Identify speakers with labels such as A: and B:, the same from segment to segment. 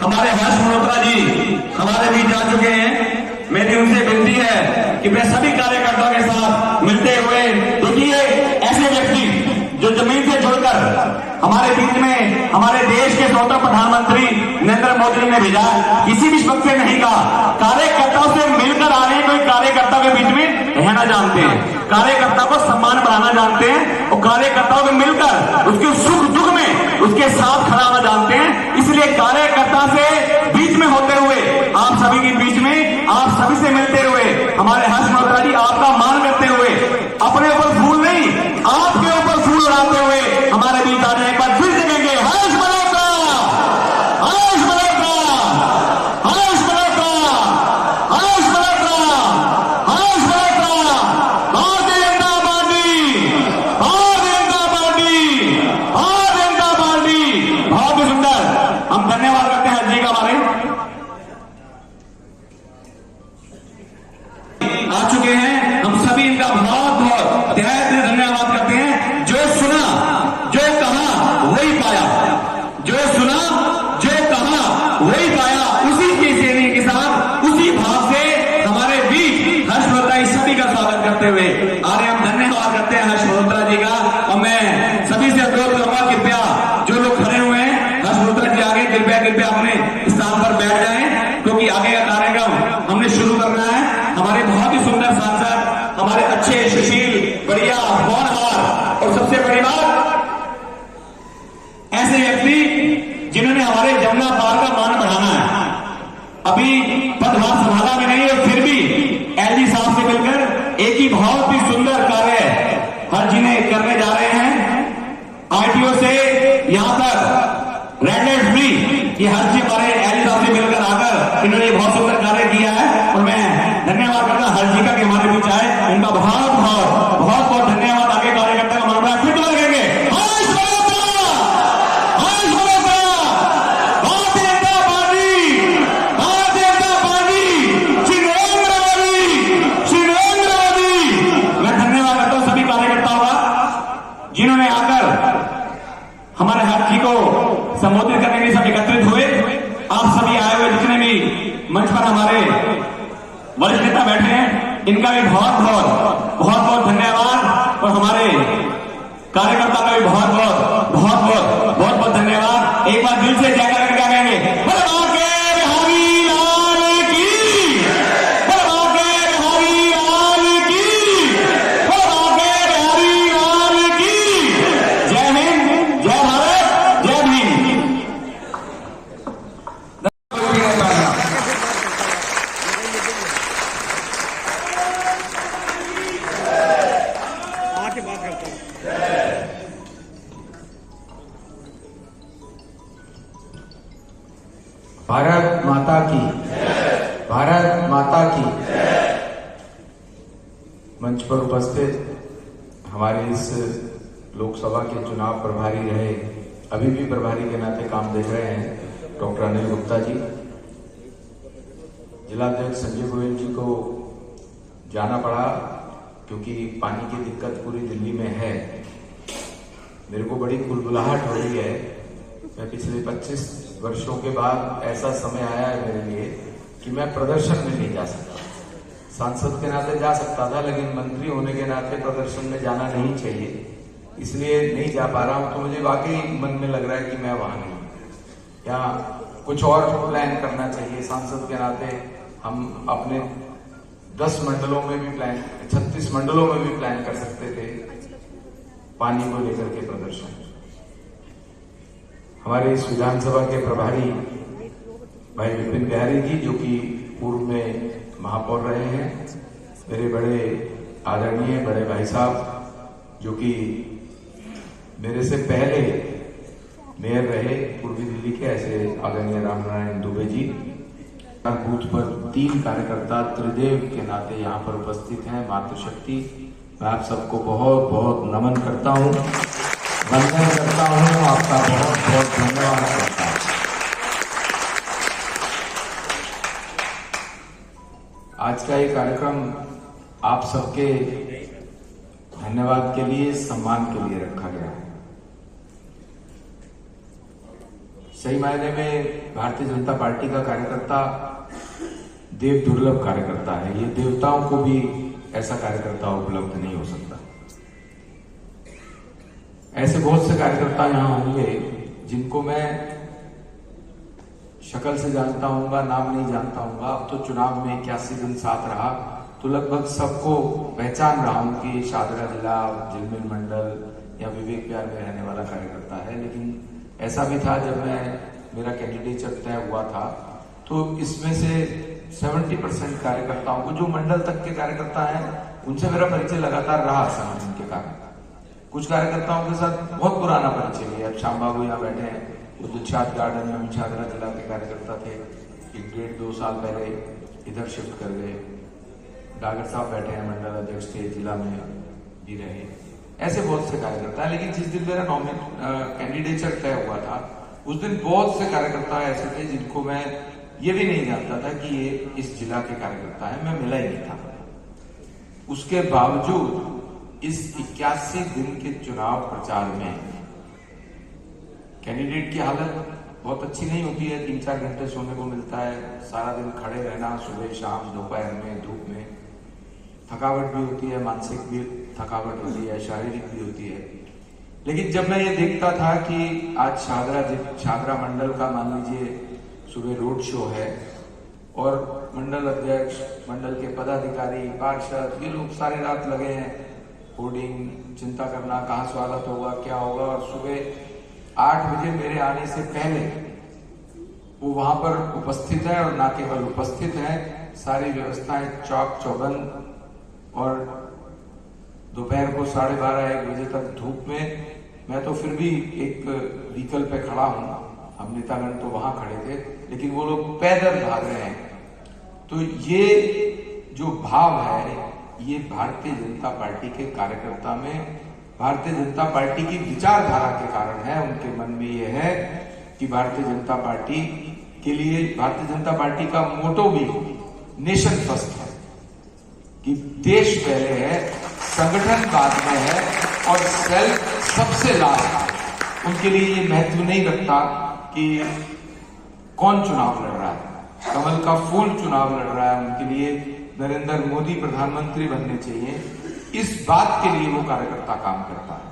A: हमारे हर्ष मल्होत्रा जी हमारे बीच आ चुके हैं। मेरी उनसे विनती है कि वे सभी कार्यकर्ताओं के साथ मिलते हुए, देखिए ऐसे व्यक्ति जो जमीन से जुड़कर हमारे बीच में हमारे देश के स्वतंत्र प्रधानमंत्री नरेंद्र मोदी ने भेजा, किसी भी वक्त से नहीं कहा, कार्यकर्ताओं से मिलकर आ रहे हैं। कोई कार्यकर्ता के बीच में रहना जानते हैं, कार्यकर्ता को सम्मान बढ़ाना जानते हैं और कार्यकर्ताओं में मिलकर उसके सुख दुख में उसके साथ खड़ा होना जानते हैं। इसलिए कार्यकर्ता से बीच में होते हुए, आप सभी के बीच में, आप सभी से मिलते हुए, हमारे हर्ष मल्होत्रा जी आपका मान करते हुए, अपने ऊपर फूल नहीं आपके ऊपर फूल उड़ाते हुए हमारे बीच आ रहे हैं। एक बार फिर देखेंगे हर्ष मल्होत्रा, हर्ष मल्होत्रा, हर्ष मल्होत्रा, हर्ष मल्होत्रा, हर्ष Malhotra. Bharatiya Janata party, Bharatiya Janata party, Bharatiya Janata party. बहुत ही सुंदर, हम धन्यवाद करते हैं हर्ष जी का। हमारे आ चुके हैं, हम सभी इनका बहुत बहुत तहे दिल धन्यवाद करते हैं। जो सुना, जो कहा वही पाया, जो सुना, जो कहा वही पाया, उसी की श्रेणी के साथ, उसी भाव से हमारे बीच हर्ष मल्होत्रा सभी का स्वागत करते हुए आ रहे। हम धन्यवाद करते हैं हर्ष मल्होत्रा जी का। और मैं सभी से अनुरोध करूंगा, कृपया जो लोग खड़े हुए हैं, हर्ष मल्होत्रा जी आगे कृपया अपने स्थान पर बैठ जाएं, क्योंकि आगे का कार्यक्रम हमने शुरू करना है। हमारे बहुत ही सुंदर सांसद, हमारे अच्छे, सुशील, बढ़िया, होनहार और सबसे बड़ी बात, ऐसे व्यक्ति जिन्होंने हमारे जमुना पार का मान बढ़ाना है। अभी पदभार संभाला में नहीं है, फिर भी एलजी साहब से मिलकर एक ही बहुत ही सुंदर कार्य हर जी ने करने जा रहे हैं। आरटीओ से यहां तक रेड लाइट फ्री, ये हर जी हमारे एलजी साहब से मिलकर आकर इन्होंने बहुत सुंदर कार्य किया है। और मैं धन्यवाद करता हूं हर जी का कि हमारे बीच आए, उनका बहुत बहुत बहुत बहुत धन्यवाद। आगे कार्यकर्ता का मामला फिर तो लगेंगे। हर्ष मल्होत्रा, हर्ष मल्होत्रा, भारतीय जनता पार्टी, भारतीय जनता पार्टी, श्री नरेंद्र मोदी, श्री नरेंद्र मोदी। मैं धन्यवाद करता हूं सभी कार्यकर्ताओं का, जिन्होंने आकर हमारे हर्ष जी को संबोधित करने के लिए सब एकत्रित हुए। आप सभी आए हुए जितने भी मंच पर हमारे वरिष्ठ नेता बैठे हैं, इनका भी बहुत बहुत बहुत बहुत धन्यवाद। और हमारे कार्यकर्ता का भी बहुत बहुत बहुत बहुत बहुत बहुत धन्यवाद। एक बार दिल से जयकार करके क्या कहेंगे, बिहारी लाल की, बिहारी लाल की, बिहारी लाल की। जय हिंद, जय भारत, जय भीम।
B: भारत माता की, भारत माता की। मंच पर उपस्थित हमारे इस लोकसभा के चुनाव प्रभारी रहे, अभी भी प्रभारी के नाते काम देख रहे हैं, डॉक्टर अनिल गुप्ता जी, जिलाध्यक्ष संजय गोयल जी को जाना पड़ा क्योंकि पानी की दिक्कत पूरी दिल्ली में है। मेरे को बड़ी कुलबुलाहट हो रही है। मैं पिछले 25 वर्षों के बाद ऐसा समय आया है मेरे लिए कि मैं प्रदर्शन में नहीं जा सकता। सांसद के नाते जा सकता था, लेकिन मंत्री होने के नाते प्रदर्शन में जाना नहीं चाहिए, इसलिए नहीं जा पा रहा हूं। तो मुझे वाकई मन में लग रहा है कि मैं वहां नहीं, या कुछ और प्लान करना चाहिए। सांसद के नाते हम अपने 10 मंडलों में भी प्लान, 36 मंडलों में भी प्लान कर सकते थे पानी को लेकर के प्रदर्शन। हमारे इस विधानसभा के प्रभारी भाई विपिन बिहारी जी, जो कि पूर्व में महापौर रहे हैं, मेरे बड़े आदरणीय बड़े भाई साहब जो कि मेरे से पहले मेयर रहे पूर्वी दिल्ली के, ऐसे आदरणीय राम नारायण दुबे जी। बूथ पर 3 कार्यकर्ता त्रिदेव के नाते यहाँ पर उपस्थित हैं, मातृशक्ति। मैं आप सबको बहुत बहुत नमन करता हूँ, वंदन करता हूँ, आपका बहुत बहुत धन्यवाद करता हूँ। आज का ये कार्यक्रम आप सबके धन्यवाद के लिए, सम्मान के लिए रखा गया है। सही मायने में भारतीय जनता पार्टी का कार्यकर्ता देव दुर्लभ कार्यकर्ता है। ये देवताओं को भी ऐसा कार्यकर्ता उपलब्ध नहीं हो सकता। ऐसे बहुत से कार्यकर्ता यहां होंगे जिनको मैं शक्ल से जानता हूंगा, नाम नहीं जानता हूंगा। अब तो चुनाव में 81 दिन साथ रहा तो लगभग सबको पहचान रहा हूं कि शादरा जिला झिलमिल मंडल या विवेक विहार में रहने वाला कार्यकर्ता है। लेकिन ऐसा भी था जब मेरा कैंडिडेचर तय हुआ था तो इसमें से 70% कार्यकर्ताओं को, जो मंडल तक के कार्यकर्ता हैं, उनसे मेरा परिचय लगातार रहा संगठन के कारण। कुछ कार्यकर्ताओं के साथ बहुत पुराना परिचय है। अब श्याम बाबू यहाँ बैठे हैं, वो दिलशाद गार्डन में शादरा जिला के कार्यकर्ता थे, 1-1.5-2 साल पहले इधर शिफ्ट कर गए। डागर साहब बैठे हैं, मंडल अध्यक्ष थे, जिला में भी रहे। ऐसे बहुत से कार्यकर्ता है। लेकिन जिस दिन मेरा कैंडिडेचर तय हुआ था उस दिन बहुत से कार्यकर्ता ऐसे थे जिनको मैं ये भी नहीं जानता था कि ये इस जिला के कार्यकर्ता है, मैं मिला ही नहीं था। उसके बावजूद इस 81 दिन के चुनाव प्रचार में कैंडिडेट की हालत बहुत अच्छी नहीं होती है। 3-4 घंटे सोने को मिलता है, सारा दिन खड़े रहना, सुबह शाम दोपहर में धूप में, थकावट भी होती है, मानसिक भी थकावट होती है, शारीरिक भी होती है। लेकिन जब मैं ये देखता था कि आज शादरा मंडल का मान लीजिए सुबह रोड शो है और मंडल अध्यक्ष, मंडल के पदाधिकारी, पार्षद, ये लोग सारी रात लगे हैं होर्डिंग, चिंता करना कहाँ स्वागत होगा, क्या होगा। और सुबह 8 बजे मेरे आने से पहले वो वहां पर उपस्थित है, और ना केवल उपस्थित है, सारी व्यवस्थाएं चौक चौबंद। और दोपहर को 12:30-1 बजे तक धूप में मैं तो फिर भी एक व्हीकल पे खड़ा हूं, हम नेतागण तो वहां खड़े थे, लेकिन वो लोग पैदल भाग रहे हैं। तो ये जो भाव है, ये भारतीय जनता पार्टी के कार्यकर्ता में, भारतीय जनता पार्टी की विचारधारा के कारण है। उनके मन में ये है कि भारतीय जनता पार्टी के लिए, भारतीय जनता पार्टी का मोटो भी नेशन फर्स्ट है, कि देश पहले है, संगठन बाद में है और सेल्फ सबसे लास्ट। उनके लिए ये महत्व नहीं रखता कि कौन चुनाव लड़ रहा है, कमल का फूल चुनाव लड़ रहा है। उनके लिए नरेंद्र मोदी प्रधानमंत्री बनने चाहिए, इस बात के लिए वो कार्यकर्ता काम करता है।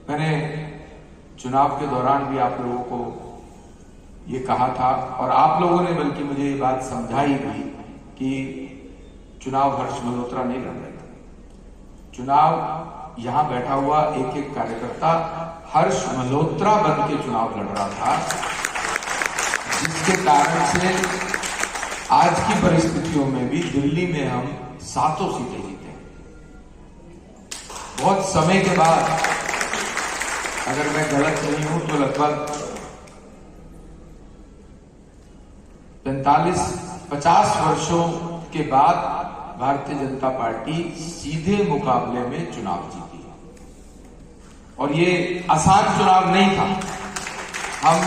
B: मैंने चुनाव के दौरान भी आप लोगों को ये कहा था, और आप लोगों ने बल्कि मुझे ये बात समझाई भी कि चुनाव हर्ष मल्होत्रा नहीं लड़ रहे थे। चुनाव यहां बैठा हुआ एक एक कार्यकर्ता हर्ष मल्होत्रा बन के चुनाव लड़ रहा था, जिसके कारण से आज की परिस्थितियों में भी दिल्ली में हम 7 सीटें जीते। बहुत समय के बाद, अगर मैं गलत नहीं हूं तो लगभग 45-50 वर्षों के बाद भारतीय जनता पार्टी सीधे मुकाबले में चुनाव जीती है। और ये आसान चुनाव नहीं था। हम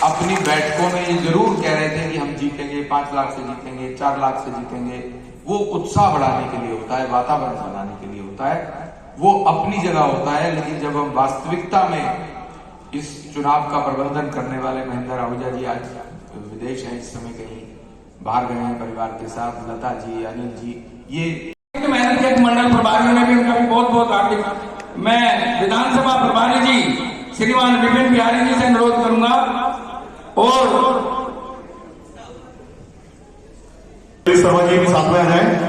B: अपनी बैठकों में ये जरूर कह रहे थे कि हम जीतेंगे, 5 लाख से जीतेंगे, 4 लाख से जीतेंगे। वो उत्साह बढ़ाने के लिए होता है, वातावरण बनाने के लिए होता है, वो अपनी जगह होता है। लेकिन जब हम वास्तविकता में इस चुनाव का प्रबंधन करने वाले महेंद्र आहूजा जी आज विदेश हैं, इस समय कहीं बाहर गए हैं परिवार के साथ, लता जी, अनिल जी, ये
C: मेहनत के मंडल प्रभारियों ने भी उनका भी बहुत बहुत हार्दिक। मैं विधानसभा प्रभारी जी श्रीमान विपिन बिहारी जी से अनुरोध करूंगा और
A: शर्मा जी भी साथ में आ जाए।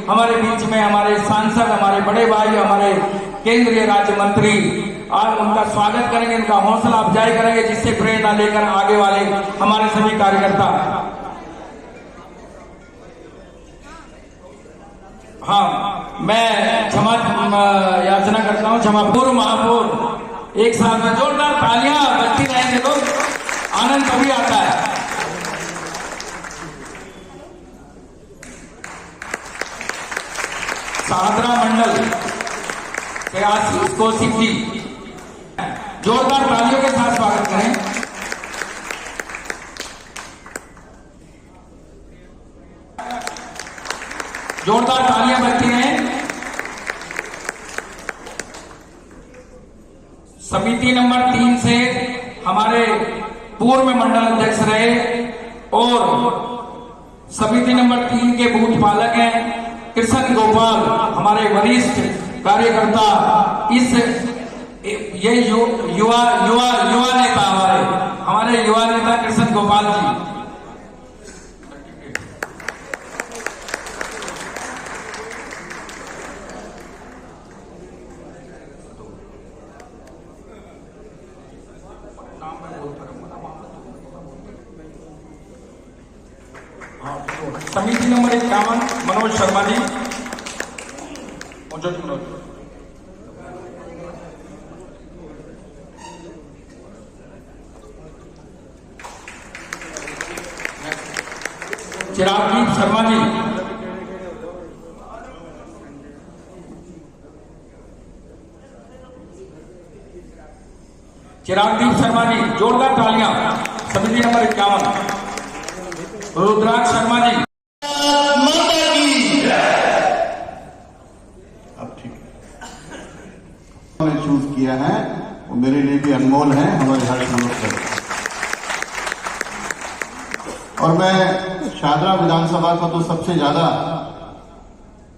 C: हमारे बीच में हमारे सांसद, हमारे बड़े भाई, हमारे केंद्रीय राज्य मंत्री आज उनका स्वागत करेंगे, उनका हौसला अफजाई करेंगे, जिससे प्रेरणा लेकर आगे वाले हमारे सभी कार्यकर्ता। हाँ, मैं क्षमा याचना करता हूँ, क्षमापुर महापुर एक साथ में जोरदार तालियां बजती रहेंगे तो आनंद तभी आता है। शादरा मंडल के आशीष कौशिक जी, जोरदार तालियों के साथ स्वागत करें। जोरदार तालियां बजती हैं। समिति नंबर 3 से हमारे पूर्व मंडल अध्यक्ष रहे और समिति नंबर 3 के बूथ पालक हैं कृष्ण गोपाल, हमारे वरिष्ठ कार्यकर्ता, ये युवा नेता हमारे युवा नेता कृष्ण गोपाल जी। समिति नंबर 51 मनोज शर्मा जी। चिरागदीप शर्मा जी। चिरागदीप शर्मा जी, जोरदार तालियां। समिति नंबर 51 रुद्राक्ष शर्मा जी।
D: अब ठीक है, चूज किया है वो मेरे लिए भी अनमोल है, हमारे हर समस्या। और मैं शाहदरा विधानसभा को तो सबसे ज्यादा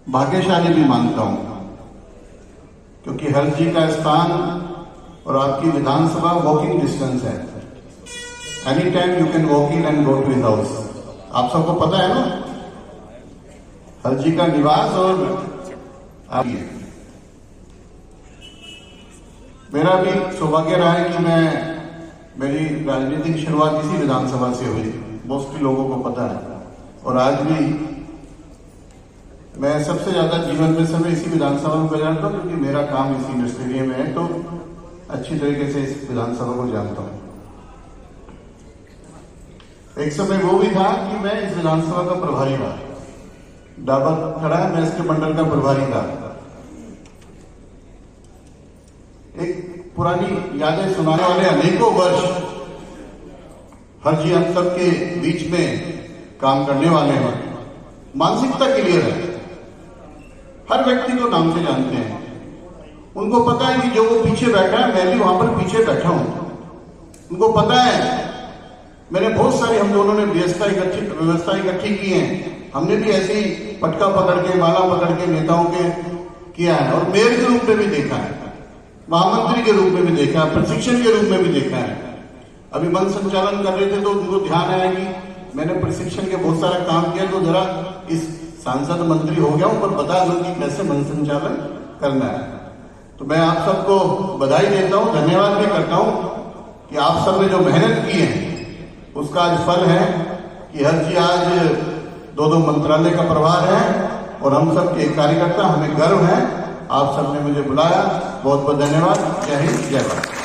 D: भाग्यशाली भी मानता हूं, क्योंकि हर्ष जी का स्थान और आपकी विधानसभा वॉकिंग डिस्टेंस है। Any time you can walk in and go to his house. आप सबको पता है ना हर्ष जी का निवास। और मेरा भी सौभाग्य रहा है कि मेरी राजनीतिक शुरुआत इसी विधानसभा से हुई, मोस्टली लोगों को पता है। और आज भी मैं सबसे ज्यादा जीवन में समय इसी विधानसभा में गुजारता हूं, क्योंकि मेरा काम इसी मिनिस्ट्री में है, तो अच्छी तरीके से इस विधानसभा को जानता हूं। एक समय वो भी था कि मैं इस विधानसभा का प्रभारी था। डाबर खड़ा है, मैं इसके मंडल का प्रभारी था। एक पुरानी यादें सुनाने वाले अनेकों वर्ष हर जी हम सबके बीच में काम करने वाले हैं। मानसिकता क्लियर है, हर व्यक्ति को नाम से जानते हैं। उनको पता है कि जो वो पीछे बैठा है, मैं भी वहां पर पीछे बैठा हूं। उनको पता है मैंने बहुत सारी, हम दोनों ने व्यवस्था इकट्ठी की है। हमने भी ऐसे ही पटका पकड़ के, माला पकड़ के नेताओं के किया है, और मेयर के रूप में भी देखा है, महामंत्री के रूप में भी देखा है, प्रशिक्षण के रूप में भी देखा है। अभी मन संचालन कर रहे थे तो उनको ध्यान आया कि मैंने प्रशिक्षण के बहुत सारा काम किया, तो जरा इस सांसद मंत्री हो गया हूं पर बता दूं कि कैसे मन संचालन करना है। तो मैं आप सबको बधाई देता हूं, धन्यवाद भी करता हूं कि आप सब ने जो मेहनत की है उसका आज फल है कि हर जी आज 2 मंत्रालय का प्रभार है, और हम सब के कार्यकर्ता, हमें गर्व है। आप सबने मुझे बुलाया, बहुत बहुत धन्यवाद। जय हिंद, जय भारत।